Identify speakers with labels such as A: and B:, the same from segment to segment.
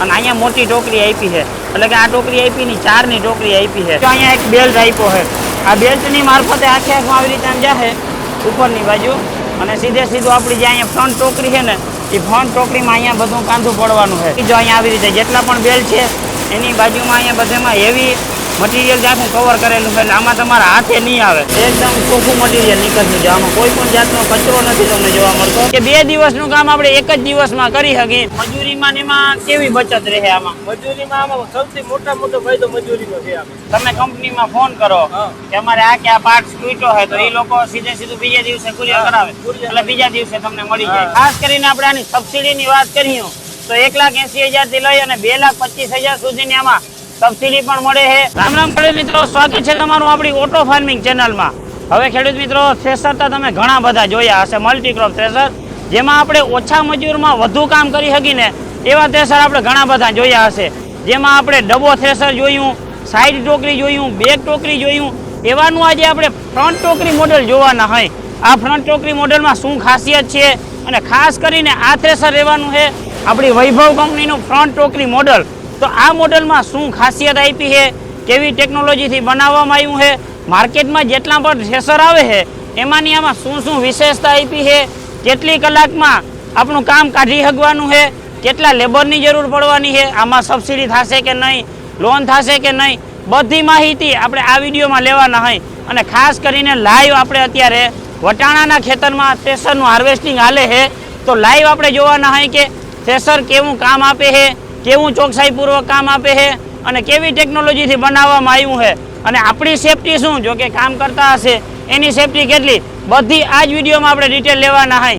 A: અને અહીંયા મોટી ટોકરી આપી છે, એટલે કે આ ટોકરી આપી ની 4 ની ટોકરી આપી છે. અહીંયા એક બેલ્ટ આપ્યો છે. આ બેલ્ટની મારફતે આખે આખું આવી રીતે આમ જાહે ઉપરની બાજુ અને સીધે સીધું આપણી જે અહીંયા ફ્રન્ટ ટોકરી છે ને એ ફ્રન્ટ ટોકરીમાં અહીંયા બધું કાંધું પડવાનું છે. જો અહીંયા આવી રીતે જેટલા પણ બેલ્ટ છે એની બાજુમાં અહીંયા બધેમાં હેવી મટીરિયલ આખું કવર કરેલું છે, એટલે આમાં તમારા હાથે નહીં આવે. એકદમ ચોખ્ખું મટીરિયલ નીકળતું છે. આમાં કોઈ પણ જાતનો કચરો નથી તમને જોવા મળતો. કે 2 દિવસનું કામ આપણે એક જ દિવસમાં કરી શકીએ. મજૂરીમાં ને એમાં કેવી બચત રહે? આમાં
B: મજૂરીમાં સૌથી મોટો ફાયદો મજૂરીનો છે.
A: તમે કંપનીમાં ફોન કરો કે અમારે આ પાર્ટ તૂટ્યો હોય તો એ લોકો સીધે સીધું બીજા દિવસે કુરિયર કરાવે, એટલે બીજા દિવસે તમને મળી જાય. ખાસ કરીને આપણે આની સબસિડીની વાત કરીએ તો 1,80,000 થી લઈ અને 2,25,000 સુધીની આમાં સબસિડી પણ મળે છે. રામ રામ ખેડૂત મિત્રો, સ્વાગત છે તમારું આપણી ઓટો ફાર્મિંગ ચેનલમાં. હવે ખેડૂત મિત્રો, થ્રેસર તો તમે ઘણા બધા જોયા હશે, મલ્ટીક્રોપ થ્રેસર, જેમાં આપણે ઓછા મજૂરમાં વધુ કામ કરી શકીને એવા થ્રેસર આપણે ઘણા બધા જોયા હશે. જેમાં આપણે ડબો થ્રેસર જોયું, સાઈડ ટોકરી જોયું, બેક ટોકરી જોયું. એવાનું આજે આપણે ફ્રન્ટ ટોકરી મોડેલ જોવાના હોય. આ ફ્રન્ટ ટોકરી મોડેલમાં શું ખાસિયત છે અને ખાસ કરીને આ થ્રેસર રહેવાનું છે આપણી વૈભવ કંપનીનું ફ્રન્ટ ટોકરી મોડેલ. તો આ મોડેલમાં શું ખાસિયત આપી છે, કેવી ટેકનોલોજીથી બનાવવામાં આવ્યું છે, માર્કેટમાં જેટલા પણ થ્રેસર આવે છે એમાંની આમાં શું વિશેષતા આપી છે, કેટલી કલાકમાં આપણું કામ કાઢી શકવાનું છે, કેટલા લેબરની જરૂર પડવાની છે, આમાં સબસિડી થશે કે નહીં, લોન થશે કે નહીં, બધી માહિતી આપણે આ વિડીયોમાં લેવાના હોય. અને ખાસ કરીને લાઈવ આપણે અત્યારે વટાણાના ખેતરમાં થ્રેસરનું હાર્વેસ્ટિંગ હાલે છે, તો લાઈવ આપણે જોવાના હોય કે થ્રેસર કેવું કામ આપે છે, કેવું ચોકસાઈપૂર્વક કામ આપે છે અને કેવી ટેકનોલોજીથી બનાવવામાં આવ્યું છે, અને આપણી સેફટી શું, જો કે કામ કરતા હશે એની સેફટી કેટલી, બધી આ જ વિડીયોમાં આપણે ડિટેલ લેવાના હોય.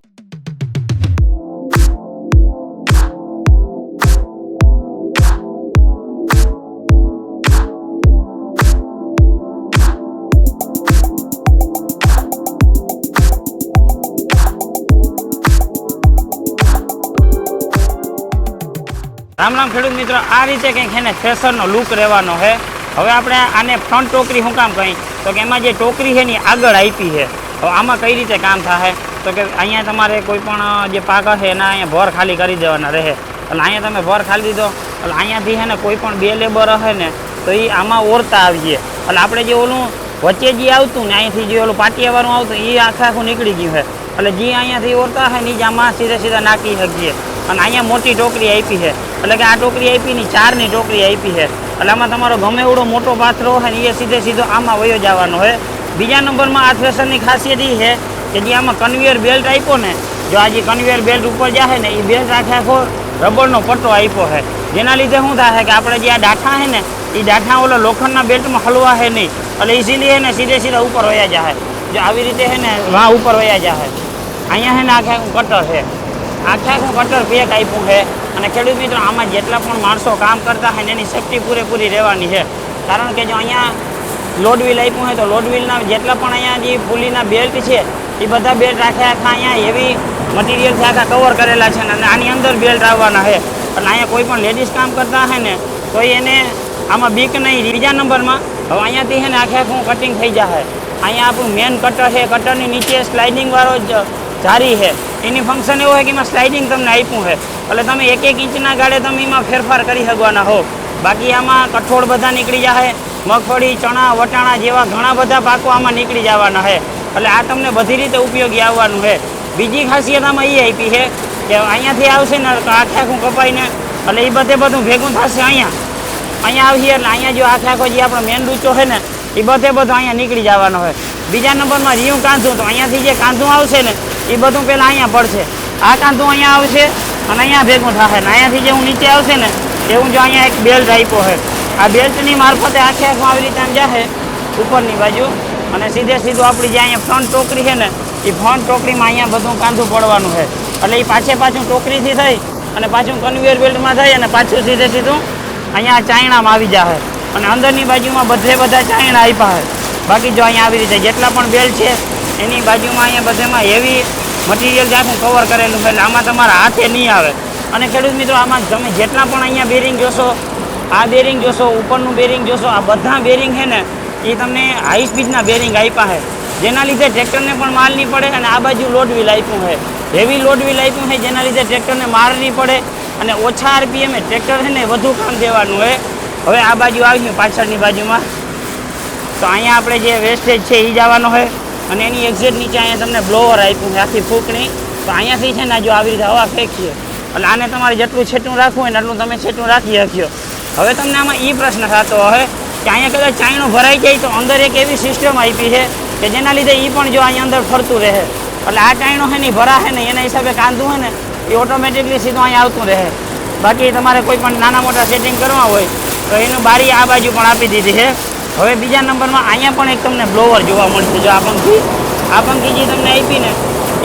A: રામ રામ ખેડૂત મિત્રો, આ રીતે કંઈક છે ને થ્રેસરનો લુક રહેવાનો છે. હવે આપણે આને ફ્રન્ટ ટોકરી શું કામ કહી, તો કે એમાં જે ટોકરી છે ને આગળ આપી છે. હવે આમાં કઈ રીતે કામ થાય, તો કે અહીંયા તમારે કોઈ પણ જે પાક હશે એના અહીંયા ભર ખાલી કરી દેવાના રહે. એટલે અહીંયા તમે ભર ખાલી દીધો એટલે અહીંયાથી છે ને કોઈ પણ 2 લેબર હશે ને તો એ આમાં ઓરતા આવીએ. એટલે આપણે જે ઓલું વચ્ચે જે આવતું ને અહીંયાથી જે ઓલું પાટિયાવાળું આવતું એ આખું નીકળી ગયું છે. એટલે જે અહીંયાથી ઓરતા હોય ને એ જ આમાં સીધા નાખી શકીએ. અને અહીંયા મોટી ટોકરી આપી છે, એટલે કે આ ટોકરી આપી ની 4 ની ટોકરી આપી છે. એટલે આમાં તમારો ગમે એવડો મોટો પાથરો હોય ને એ સીધો આમાં વયો જવાનો હોય. બીજા નંબરમાં આ થ્રેસરની ખાસિયત એ છે કે જે આમાં કન્વેયર બેલ્ટ આપ્યો ને, જો આ જે કન્વેયર બેલ્ટ ઉપર જાય ને એ બેલ્ટ આખો રબરનો પટ્ટો આપ્યો છે, જેના લીધે શું થાય કે આપણે જે આ ડાઠા છે ને એ ડાઠા ઓલા લોખંડના બેલ્ટમાં હલવા છે નહીં, એટલે ઇઝીલી છે ને સીધા ઉપર વયા જાય. જો આવી રીતે છે ને વાં ઉપર વયા જાય. અહીંયા છે ને આખું કટર છે, આખું કટર પેક આપ્યું છે. અને ખેડૂત મિત્રો, આમાં જેટલા પણ માણસો કામ કરતા હોય ને એની સેફટી પૂરેપૂરી રહેવાની છે. કારણ કે જો અહીંયા લોડ વ્હીલ આપ્યું હોય તો લોડ વ્હીલના જેટલા પણ અહીંયા જે પુલીના બેલ્ટ છે એ બધા બેલ્ટ આખા અહીંયા હેવી મટીરિયલથી આખા કવર કરેલા છે અને આની અંદર બેલ્ટ આવવાના છે. એટલે અહીંયા કોઈ પણ લેડીઝ કામ કરતા હોય ને તો એને આમાં બીક નહીં. બીજા નંબરમાં હવે અહીંયાથી છે ને આખું કટિંગ થઈ જાય. અહીંયા આપણું મેન કટર છે, કટરની નીચે સ્લાઇડિંગવાળો જારી છે, એની ફંક્શન એવું છે કે એમાં સ્લાઇડિંગ તમને આપ્યું છે. એટલે તમે 1-1 ઇંચના ગાળે તમે એમાં ફેરફાર કરી શકવાના હો. બાકી આમાં કઠોળ બધા નીકળી જાય, મગફળી, ચણા, વટાણા જેવા ઘણા બધા પાકો આમાં નીકળી જવાના છે. એટલે આ તમને બધી રીતે ઉપયોગી આવવાનું છે. બીજી ખાસિયત આમાં એ આપી છે કે અહીંયાથી આવશે ને આખું કપાઈને એટલે એ બધું ભેગું થશે અહીંયા આવશે. એટલે અહીંયા જો આખો જે આપણો મેન ડૂચો છે ને એ બધું અહીંયા નીકળી જવાનો હોય. બીજા નંબરમાં રીયું કાંધું, તો અહીંયાથી જે કાંધું આવશે ને એ બધું પહેલાં અહીંયા પડશે. આ કાંધું અહીંયા આવશે અને અહીંયા ભેગું થશે ને અહીંયાથી જે હું નીચે આવશે ને એવું જો અહીંયા એક બેલ્ટ આપ્યો છે. આ બેલ્ટની મારફતે આખું આવી રીતે આમ જશે ઉપરની બાજુ અને સીધું આપણી જે અહીંયા ફ્રન્ટ ટોકરી છે ને એ ફ્રન્ટ ટોકરીમાં અહીંયા બધું કાંધું પડવાનું છે. એટલે એ પાછું ટોકરીથી થઈ અને પાછું કન્વેયર બેલ્ટમાં થઈ અને પાછું સીધું અહીંયા ચાયણામાં આવી જશે. અને અંદરની બાજુમાં બધા ચાયણા આપ્યા છે. બાકી જો અહીંયા આવી રીતે જેટલા પણ બેલ્ટ છે એની બાજુમાં અહીંયા બધેમાં હેવી મટીરિયલ આખું કવર કરેલું છે, એટલે આમાં તમારા હાથે નહીં આવે. અને ખેડૂત મિત્રો, આમાં તમે જેટલા પણ અહીંયા બેરિંગ જોશો, આ બેરિંગ જોશો, ઉપરનું બેરિંગ જોશો, આ બધા બેરિંગ છે ને એ તમને હાઈ સ્પીડના બેરિંગ આપ્યા છે, જેના લીધે ટ્રેક્ટરને પણ માલ નહીં પડે. અને આ બાજુ લોડ વ્હીલ આપ્યું છે, હેવી લોડ વ્હીલ આપ્યું છે, જેના લીધે ટ્રેક્ટરને માર નહીં પડે અને ઓછા આરપીએમ ટ્રેક્ટર છે ને વધુ કામ દેવાનું હોય. હવે આ બાજુ આવ્યું પાછળની બાજુમાં, તો અહીંયા આપણે જે વેસ્ટેજ છે એ જવાનો હોય અને એની એક્ઝેક્ટ નીચે અહીંયા તમને બ્લોવર આપ્યું છે આખી ફૂંકણી. તો અહીંયાથી છે ને જો આવી રીતે હવા ફેંકીએ એટલે આને તમારે જેટલું છેટું રાખવું હોય ને એટલું તમે છેટું રાખી શક્યો. હવે તમને આમાં એ પ્રશ્ન થતો હોય કે અહીંયા કદાચ ચાયણું ભરાઈ જાય તો અંદર એક એવી સિસ્ટમ આપી છે કે જેના લીધે એ પણ જો અહીંયા અંદર ફરતું રહે એટલે આ ચાયણું છે ને ભરાશે ને એના હિસાબે કાંધું હોય ને એ ઓટોમેટિકલી સીધું અહીંયા આવતું રહે. બાકી તમારે કોઈ પણ નાના મોટા સેટિંગ કરવા હોય તો એનું બારી આ બાજુ પણ આપી દીધી છે. હવે બીજા નંબરમાં અહીંયા પણ એક તમને બ્લોવર જોવા મળશે. જો આ પંખી જે તમને આપી ને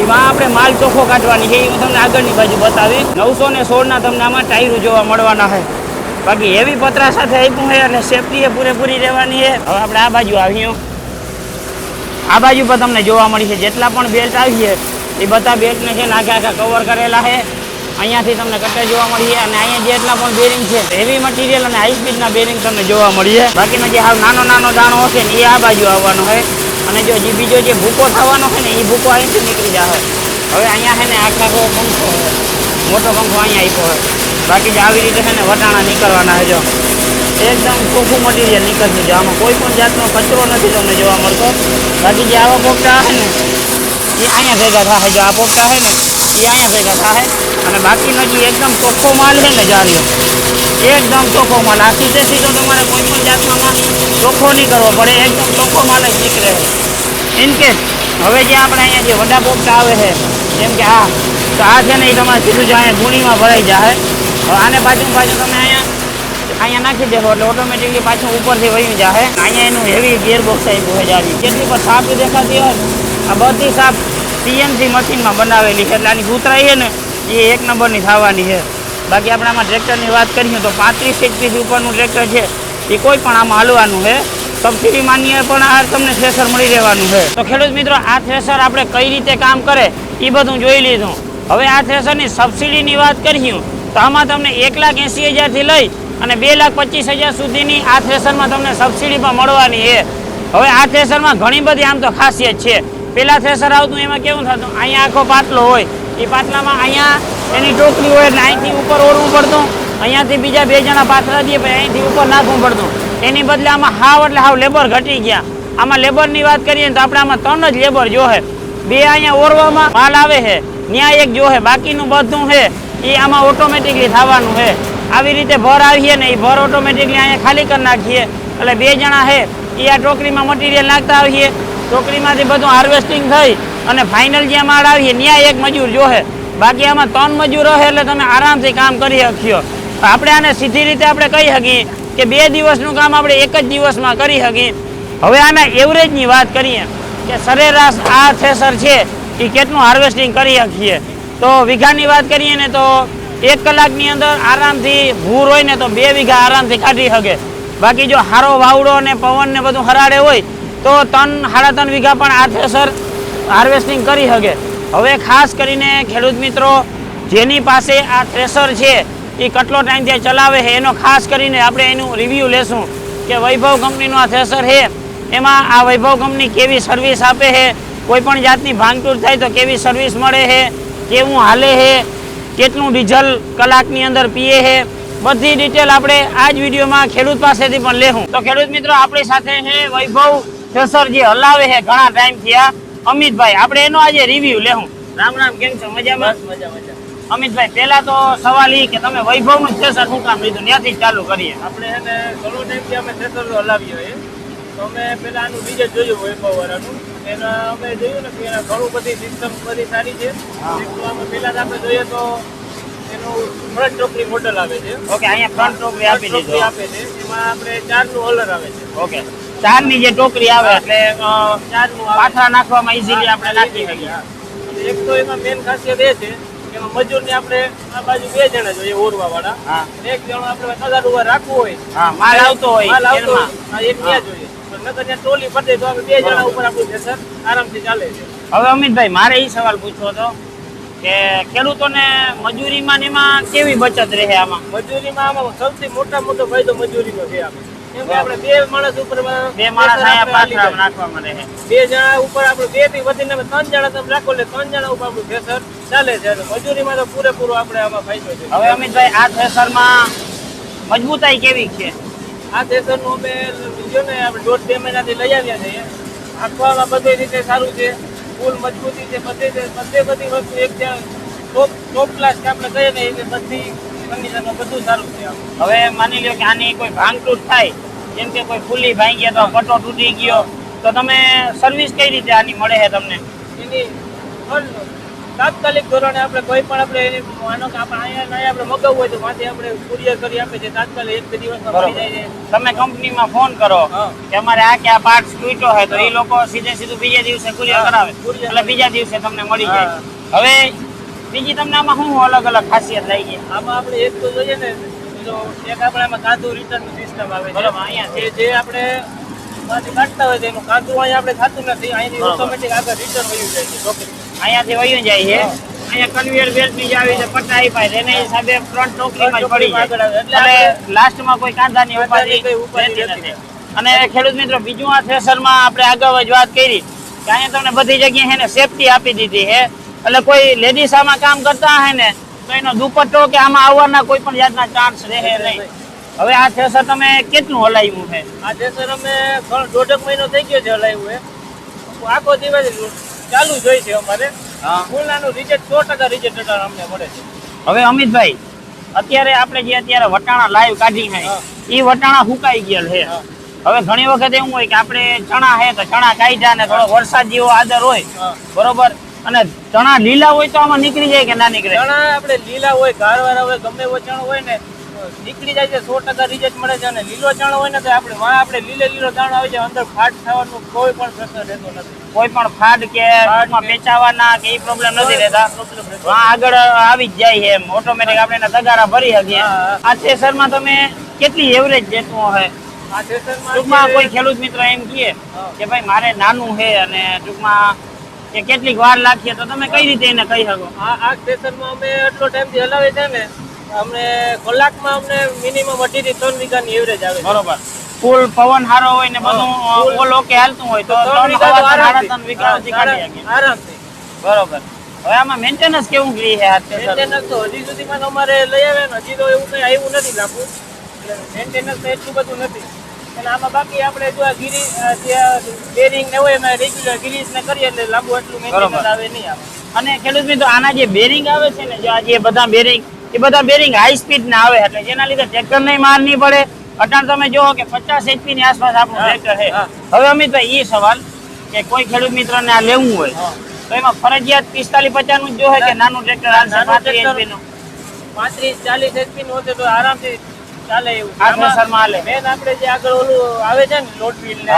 A: એમાં આપણે માલ ચોખ્ખો કાઢવાની છે એ હું તમને આગળની બાજુ બતાવી. 916ના તમને આમાં ટાયરો જોવા મળવાના છે. બાકી હેવી પતરા સાથે આપ્યું છે એટલે સેફટી એ પૂરેપૂરી રહેવાની છે. હવે આપણે આ બાજુ આવ્યું, આ બાજુ પર તમને જોવા મળી છે જેટલા પણ બેલ્ટ આવીએ એ બધા બેલ્ટને છે ને આખા કવર કરેલા છે. અહીંયાથી તમને કટર જોવા મળીએ અને અહીંયા જેટલા પણ બેરિંગ છે હેવી મટીરિયલ અને હાઈ સ્પીડના બેરિંગ તમને જોવા મળીએ. બાકીનો જે હાવ નાનો દાણો હશે ને એ આ બાજુ આવવાનો છે અને જો જે બીજો જે ભૂકો થવાનો છે ને એ ભૂકો અહીંથી નીકળી જશે. હવે અહીંયા છે ને આખો પંખો મોટો પંખો અહીંયા આપ્યો છે. બાકી જે આવી રીતે છે ને વટાણા નીકળવાના છે. જો એકદમ ચોખ્ખું મટીરિયલ નીકળશે. જો આમાં કોઈ પણ જાતનો કચરો નથી તમને જોવા મળતો. બાકી જે આવા પોપટા છે ને એ અહીંયા ભેગા થાય. જો આ પોપટા છે ને એ અહીંયા ભેગા થાય અને બાકીનો જે એકદમ ચોખ્ખો માલ છે ને જાળીઓ એકદમ ચોખ્ખો માલ. આ સીધો તમારે કોઈ પણ જાતમાં ચોખ્ખો નહીં કરવો પડે, એકદમ ચોખ્ખો માલ જ નીકળે છે. ઇનકેસ હવે જે આપણે અહીંયા જે વડા પોપટા આવે છે જેમ કે આ, તો આ છે ને એ તમારે સીધું જ અહીંયા ગુણીમાં ભરાઈ જાય. હવે આને પાછું તમે અહીંયા નાખી દેશો એટલે ઓટોમેટિકલી પાછું ઉપરથી વહી જાય. અહીંયા એનું હેવી ગિયરબોક્સ આપ્યું છે જાળી. જેટલી પણ સાપ દેખાતી હોય આ બધી સાપ સીએનસી મશીનમાં બનાવેલી છે એટલે આની ઉતરાઈ છે ને એ એક નંબરની થવાની છે. બાકી આપણે આમાં ટ્રેક્ટરની વાત કરીએ તો 35 HP ઉપરનું ટ્રેક્ટર છે એ કોઈ પણ આમાં હાલવાનું છે. સબસિડી માન્ય પણ આ તમને થ્રેસર મળી રહેવાનું છે. તો ખેડૂત મિત્રો આ થ્રેસર આપણે કઈ રીતે કામ કરે એ બધું જોઈ લીધું. હવે આ થ્રેસરની સબસિડીની વાત કરીએ તો આમાં તમને 1,80,000થી લઈ અને 2,25,000 સુધીની આ થ્રેસરમાં તમને સબસિડી પણ મળવાની છે. હવે આ થ્રેસરમાં ઘણી બધી આમ તો ખાસિયત છે. પેલા થ્રેસર આવતું એમાં કેવું થતું, અહીંયા આખો પાટલો હોય એ પાટલામાં અહીંયા એની ટોકરી હોય એટલે અહીંથી ઉપર ઓરવું પડતું, અહીંયાથી બીજા 2 જણા પાથરા દે પછી અહીંથી ઉપર નાખવું પડતું. એની બદલે આમાં હાવ લેબર ઘટી ગયા. આમાં લેબરની વાત કરીએ તો આપણે આમાં 3 જ લેબર જોહે. 2 અહીંયા ઓરવામાં માલ આવે છે, ન્યાય એક જોહે, બાકીનું બધું છે એ આમાં ઓટોમેટિકલી થવાનું છે. આવી રીતે ભર આવીએ ને એ ભર ઓટોમેટિકલી અહીંયા ખાલી કરી નાખીએ એટલે 2 જણા છે એ આ ટોકરીમાં મટીરિયલ નાખતા આવીએ. ટોકરીમાંથી બધું હાર્વેસ્ટિંગ થઈ અને ફાઇનલ જ્યાં માળ આવીએ ત્યાં એક મજૂર જોહે. બાકી આમાં 3 મજૂર રહે એટલે તમે આરામથી કામ કરી શકશો. આપણે આને સીધી રીતે આપણે કહી શકીએ કે 2 દિવસનું કામ આપણે એક જ દિવસમાં કરી શકીએ. હવે આના એવરેજની વાત કરીએ કે સરેરાશ આ થ્રેસર છે એ કેટલું હાર્વેસ્ટિંગ કરી શકીએ. તો વીઘાની વાત કરીએ ને તો 1 કલાકની અંદર આરામથી ભૂર હોય ને તો 2 વીઘા આરામથી કાઢી શકે. બાકી જો હારો વાવડો ને પવન ને બધું હરાડે હોય તો 3-3.5 વીઘા પણ આ થ્રેસર હાર્વેસ્ટિંગ કરી શકે. હવે ખાસ કરીને ખેડૂત મિત્રો જેની પાસે આ થ્રેસર છે એ કેટલો ટાઈમથી ચલાવે છે એનો ખાસ કરીને આપણે એનું રિવ્યૂ લેશું કે વૈભવ કંપનીનું આ થ્રેસર છે એમાં આ વૈભવ કંપની કેવી સર્વિસ આપે છે, કોઈ પણ જાતની ભાંગતૂર થાય તો કેવી સર્વિસ મળે છે, કેવું હાલે છે, કેટલું ડીઝલ કલાકની અંદર પીએ છે, બધી ડિટેલ આપણે આ જ વિડીયોમાં ખેડૂત પાસેથી પણ લેવું. તો ખેડૂત મિત્રો આપણી સાથે છે વૈભવ થ્રેસર જે હલાવે છે ઘણા ટાઈમથી આ અમિતભાઈ. આપણે એનો આજે રિવ્યૂ લેવું. રામ રામ, કેમ છો? મજામાં?
B: મજા.
A: અમિતભાઈ, પહેલા તો સવાલ એ કે તમે વૈભવનું થ્રેસર શું કામ લીધું, ત્યાંથી જ ચાલુ કરીએ.
B: આપણે એને ઘણો ટાઈમથી અમે થ્રેસર હલાવીએ હોય તો અમે પેલા આનું બીજે જોયું વૈભવ વાળાનું. એના અમે જોયું ને કે એના ઘણું બધી સિસ્ટમ બધી સારી છે. અમે પહેલા આપણે જોઈએ તો એનું ફ્રન્ટ ટોકરી મોડલ આવે છે.
A: ઓકે, અહીંયા ફ્રન્ટ ટોકરી આપી દીધું
B: આપે છે. એમાં આપણે 4નું હોલર આવે છે.
A: ઓકે, 4ની જે ટોકરી આવે એટલે
B: 4નું
A: પાથરા નાખવામાં ઈઝીલી આપણે નાખી શકીએ.
B: એક તો એમાં મેન ખાસિયત એ છે કે મજૂરને આપણે આ બાજુ 2 જણા જોઈએ ઓરવા વાળા.
A: હા,
B: એક જણો આપણે 1000 ઉભા રાખવું હોય,
A: હા, માલ આવતો હોય તેલમાં.
B: એક ત્યાં જોઈએ પણ નકર ત્યાં ટોલી ફટે તો આપણે 2 જણા ઉપર આપણું થ્રેસર આરામથી ચાલે છે.
A: હવે અમિતભાઈ, મારે એ સવાલ પૂછવો હતો કે ખેડૂતોને મજૂરીમાં ને એમાં કેવી બચત રહે આમાં?
B: મજૂરીમાં આમાં સૌથી મોટો ફાયદો મજૂરીનો છે. આપણે કેમ કે આપણે 2 માણસ ઉપર
A: બે માણસ અહીંયા પાછળ નાખવા મળે છે.
B: 2 જણા ઉપર આપણે 2 થી વધીને 3 જણા તમે રાખો એટલે 3 જણા ઉપર આપણું થ્રેસર ચાલે છે. અને મજૂરીમાં તો પૂરેપૂરો આપણે આમાં ફાયદો છે.
A: હવે અમિતભાઈ આ થ્રેસરમાં મજબૂતાઈ કેવી છે?
B: આ થ્રેસરનું અમે જો ને આપણે 1.5-2 મહિનાથી લઈ આવ્યા છીએ. આંકવામાં બધી રીતે સારું છે, ફૂલ મજબૂતી છે, બધી વસ્તુ એક ટોપ ક્લાસ કે આપણે કહીએ ને એ બધી કન્ડિશનમાં બધું સારું છે.
A: હવે માની લ્યો કે આની કોઈ ભાંગતૂટ થાય, જેમ કે કોઈ ફૂલી ભાંગી ગયા તો પટ્ટો તૂટી ગયો, તો તમે સર્વિસ કઈ રીતે આની મળે છે તમને?
B: એની તાત્કાલિક ધોરણે આપણે કોઈ પણ આપણે એની માનો કે આપણે અહીંયા આપણે મગાવવું હોય તો માંથી આપણે કુરિયર કરી આપે છે. તાત્કાલિક 1-2 દિવસમાં મળી જાય છે.
A: તમે કંપનીમાં ફોન કરો
B: હા.
A: કે અમારે આ પાર્ટ્સ તૂટ્યો હોય તો એ લોકો સીધું બીજા દિવસે કુરિયર કરાવે, એટલે બીજા દિવસે તમને મળી જાય. હવે બીજી તમને આમાં શું અલગ અલગ ખાસિયત લાગી ગઈ?
B: આમાં આપણે એક તો જોઈએ ને તો એક આપણે આમાં કાંદુ રિટર્ન સિસ્ટમ આવે છે.
A: બરાબર, અહીંયા
B: જે આપણે માંથી કાઢતા હોય તો એનું કાંદુ અહીંયા આપણે થતું નથી. અહીંથી ઓટોમેટિક આગળ રિટર્ન વયું જાય છે ટોકરી.
A: અહીંયાથી વયું જાય છે. અહીંયા કન્વેયર બેલ્ટ ની જે આવી છે પટ્ટા આપ્યા છે, એના હિસાબે ફ્રન્ટ ટોકરીમાં જ પડી
B: આગળ
A: જાય,
B: આવે.
A: એટલે લાસ્ટમાં કોઈ કાંદાની ઉપાધિ રહેતી નથી. અને ખેડૂત મિત્રો, બીજું આ થ્રેસરમાં આપણે આગળ જ વાત કરી કે અહીંયા તમને બધી જગ્યાએ છે ને સેફટી આપી દીધી છે, એટલે કોઈ લેડીઝ આમાં કામ કરતા હે ને તો એનો દુપટ્ટો કે આમાં આવવાના કોઈ પણ જાતના ચાન્સ રહે નહીં. હવે આ થ્રેસર તમે કેટલું હલાવ્યું છે?
B: આ થ્રેસર અમે 1.5 મહિનો થઈ ગયો છે હલાવ્યું એ. આખો દિવસ ચાલુ જ હોય છે અમારે. ફૂલનાનું રિઝલ્ટ 100% રિઝલ્ટ અમને મળે છે.
A: હવે અમિતભાઈ, અત્યારે આપણે જે અત્યારે વટાણા લાઈવ કાઢી છે એ વટાણા સુકાઈ ગયેલ છે. હવે ઘણી વખત એવું હોય કે આપણે ચણા છે તો ચણા કાઢ્યા ને થોડો વરસાદ જેવો આદર હોય, બરોબર, અને ચણા લીલા હોય તો આમાં નીકળી જાય કે ના નીકળે?
B: ચણા આપણે લીલા હોય, ઘારવાળા હોય, ગમે એવો ચણો હોય ને નીકળી જાય છે. 100% રિઝલ્ટ મળે છે. અને લીલો ચણો હોય ને તો આપણે લીલો દાણો આવે છે, અંદર ફાટ થવાનું કોઈ પણ પ્રશ્ન રહેતો નથી.
A: કોઈ પણ ફાડ કે પેચાવાના કે એ પ્રોબ્લેમ નથી રહેતા, આગળ આવી જ જાય છે એમ ઓટોમેટિક. આપણે એના તગારા ભરી શકીએ. આ થ્રેસરમાં તમે કેટલી એવરેજ દેતું હોય?
B: આ થ્રેસરમાં
A: ટૂંકમાં કોઈ ખેડૂત મિત્ર એમ કહે કે ભાઈ મારે નાનું છે અને ટૂંકમાં કે કેટલીક વાર લાગીએ, તો તમે કઈ રીતે એને કહી શકો?
B: આ સ્ટેશનમાં અમે એટલો ટાઈમથી હલાવીએ છે ને, અમને કલાકમાં અમને મિનિમમ 2 થી 3 વીઘાની એવરેજ આવે.
A: બરોબર. ફૂલ પવન સારો હોય ને બધું ઓલ ઓકે હાલતું હોય તો 3 વીઘા સુધી કાઢી શકીએ
B: આરામથી.
A: બરોબર. હવે આમાં મેન્ટેનન્સ કેવું કરી છે?
B: મેન્ટેનન્સ તો હજી સુધીમાં તો અમારે લઈ આવે ને હજી તો એવું કઈ આવ્યું નથી લાગુ. એટલે મેન્ટેનન્સ તો એટલું બધું નથી. અને આમાં બાકી આપણે જો બેરિંગ ને હોય એમાં રેગ્યુલર ગિરીસ ને કરીએ એટલે લાંબુ એટલું મેન્ટેનન્સ આવે નહીં આવે.
A: અને ખેડૂત મિત્રો, આના જે બેરિંગ આવે છે ને, જે બધા બેરિંગ, એ બધા બેરિંગ હાઈ સ્પીડ ના આવે, એટલે જેના લીધે ટ્રેક્ટર ને માર નહીં પડે. અટાણ તમે જોવો કે 50 HP ની આસપાસ આપણું ટ્રેક્ટર છે. હવે અમિતભાઈ, એ સવાલ કે કોઈ ખેડૂત મિત્ર ને આ લેવું હોય તો એમાં ફરજિયાત 45-50 નું જ જોહે કે નાનું ટ્રેક્ટર હાલશે 35 HP નું?
B: 35-40 HP નું હશે તો આરામથી ચાલે એવું.
A: આ થ્રેસરમાં હાલે.
B: મેન આપણે જે આગળ ઓલું આવે છે ને લોડ વ્હીલ ને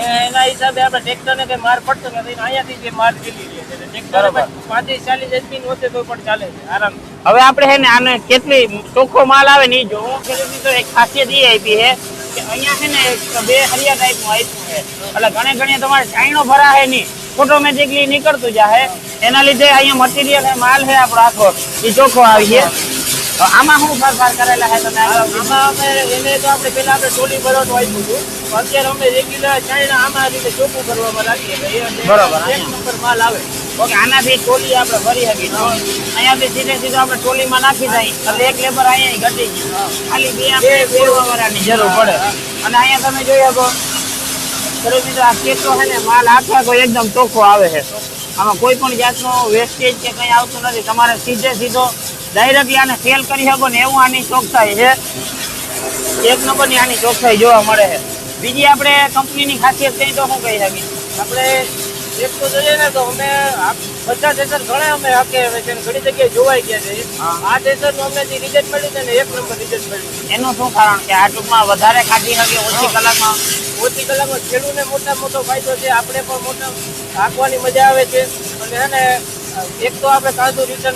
B: એના હિસાબે આપણે ટ્રેક્ટર ને કઈ માર પડતો નથી. અહીંયાથી જે માર ઝીલી લે છે ટ્રેક્ટર 35-40 HP નું હશે તો પણ ચાલે છે આરામથી.
A: હવે આપણે છે ને આને કેટલી ચોખ્ખો માલ આવે ને એ જો. હું ખેડૂત મિત્રો એક ખાસિયત એ આપી છે કે અહીંયા છે ને બે હરિયા ટાઈપનું આપ્યું છે, એટલે ઘણી તમારે ચાઈનો ભરાશે નહીં, ઓટોમેટિકલી નીકળતું જાય. એના લીધે અહીંયા મટીરિયલ માલ છે આપણો આખો એ ચોખ્ખો આવી છે. આમાં શું ફેરફાર કરેલા છે તમે?
B: આમાં અમે એને તો આપણે પેલા આપણે ટોલી ભરવાનું આપ્યું હતું. અત્યારે અમે રેગ્યુલર ચાઈના આમાં રીતે ચોખ્ખું કરવામાં રાખીએ છીએ.
A: બરોબર.
B: એક નંબર માલ આવે.
A: ઓકે, આનાથી ટોલી આપણે ભરી શકીએ. અહીંયાથી સીધો આપણે ટોલીમાં નાખી દઈએ એટલે એક લેબર અહીંયા ઘટી ગયું. ખાલી બે ફેરવાવાળાની જરૂર પડે. અને અહીંયા તમે જોઈ શકો ખેડૂત મિત્રો, આ કેટલો છે ને માલ આખો એકદમ ચોખ્ખો આવે છે. આમાં કોઈ પણ જાતનો વેસ્ટેજ કે કંઈ આવતું નથી. તમારે સીધો ડાયરેક્ટલી આને સેલ કરી શકો ને એવું આની ચોકસાઈ છે. એક નંબરની આની ચોકસાઈ જોવા મળે છે. બીજી આપણે કંપનીની ખાસિયત કઈ તો શું કહી શકીએ?
B: આપણે એક તો જોઈએ ને તો અમે બધા થ્રેસર ઘણા અમે હાકે છે, ઘણી જગ્યાએ જોવાઈ ગયા છે. આ થ્રેસરનું અમને જે રિઝલ્ટ મળ્યું છે ને, એક નંબર રિઝલ્ટ મળ્યું.
A: એનું શું કારણ કે આ ટૂંકમાં વધારે કાઢી શકે ઓછી કલાકમાં?
B: ઓછી કલાકમાં ખેડૂતને મોટો ફાયદો છે, આપણે પણ મોટા હાંકવાની મજા આવે છે. અને છે ને એક તો આપણે કાંદુ રિટર્ન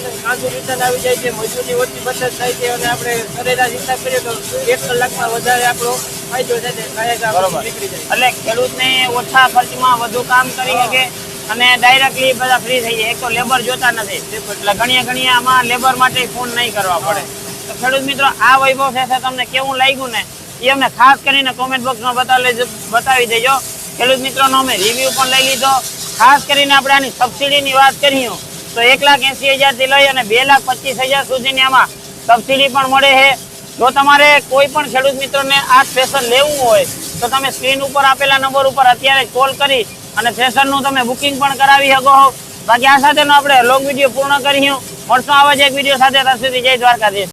B: આવી જાય છે, મજૂરની ઓછી બચત થાય છે. અને આપણે સરેરાશ હિસાબ કરીએ તો 1 કલાકમાં વધારે આપણો ફાયદો છે. નીકળી જાય
A: એટલે ખેડૂતને ઓછા ખર્ચમાં વધુ કામ કરી શકે અને ડાયરેક્ટલી બધા ફ્રી થઈ જાય. એક તો લેબર જોતા નથી, એટલે ઘણી આમાં લેબર માટે ફોન નહીં કરવા પડે. તો ખેડૂત મિત્રો, આ વૈભવ થ્રેસર તમને કેવું લાગ્યું ને એ અમને ખાસ કરીને કોમેન્ટ બોક્સમાં બતાવી દેજો. ખેડૂત મિત્રોનો અમે રિવ્યુ પણ લઈ લીધો. ખાસ કરીને આપણે આની સબસિડીની વાત કરીએ તો 1,80,000 થી લઈ અને 2,25,000 સુધીની આમાં સબસિડી પણ મળે છે. જો તમારે કોઈ પણ ખેડૂત મિત્રોને આ થ્રેસર લેવું હોય તો તમે સ્ક્રીન ઉપર આપેલા નંબર ઉપર અત્યારે કોલ કરી અને થ્રેસરનું તમે બુકિંગ પણ કરાવી શકો છો. બાકી આ સાથેનો આપણે લોંગ વિડીયો પૂર્ણ કરીશું. મળશું આવા જ એક વિડીયો સાથે. ત્યાં સુધી જય દ્વારકાધીશ.